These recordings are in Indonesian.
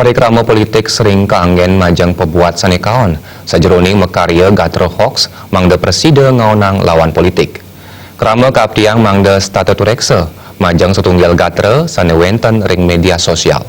Kari krama politik sering kaanggen majang pebuat sanekaon. Sajeroning mekarya gatra hoax mangda presiden ngaonang lawan politik. Krama kaaptiang mangda statuturekse majang setunggal gatra sanewenten ring media sosial.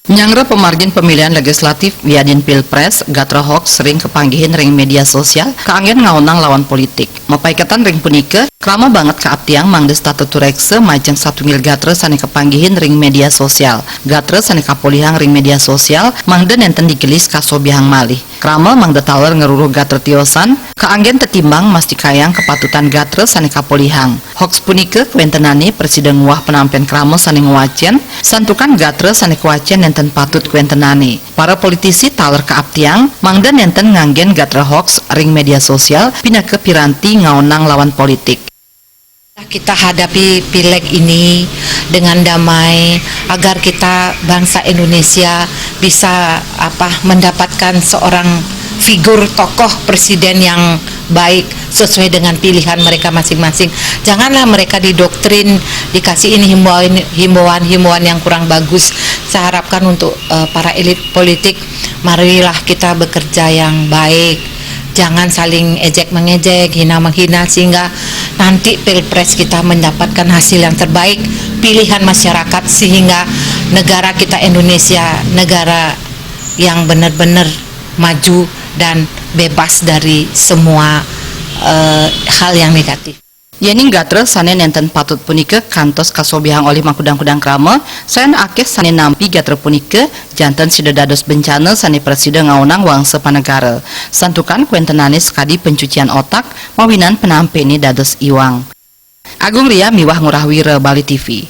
Nyangre pemargin pemilihan legislatif wiadin pilpres, gatra hoax sering kepanggihin ring media sosial, kaanggen ngaonang lawan politik. Mapaiketan ring punike, krama banget kaaptiang mangda statuturekse majang satunggal gatra sane kepanggihin ring media sosial. Gatra sane kapolihang ring media sosial, mangda nenten digelis kasobihang malih. Krama mangda taler ngeruruh gatra tiosan, kaanggen tetimbang masti kayang kepatutan gatra sane kapolihang. Hoax punike kuentenane presiden wah penampian krama sane ngewacen, santukan gatra sane kewacen nenten patut kuentenane. Para politisi taler kaaptiang, mangda nenten nganggen gatra hoax ring media sosial pindah ke piranti ngaonang lawan politik. Kita hadapi pileg ini dengan damai agar kita bangsa Indonesia bisa mendapatkan seorang figur tokoh presiden yang baik sesuai dengan pilihan mereka masing-masing. Janganlah mereka didoktrin, dikasih ini himbauan yang kurang bagus. Saya harapkan untuk para elit politik, marilah kita bekerja yang baik. Jangan saling ejek-mengejek, hina-menghina, sehingga nanti pilpres kita mendapatkan hasil yang terbaik, pilihan masyarakat, sehingga negara kita Indonesia, negara yang benar-benar maju dan bebas dari semua hal yang negatif. Yening gatra sane nenten patut punike kantos kasobihang oleh makudang-kudang krama, saen akeh sane nampi gatra punike janten sidedados bencana sane presiden ngaonang wangsa panegara. Santukan kuentenane sekadi pencucian otak mawinan penampene dados iwang. Agung Ria miwah ngurahwira Bali TV.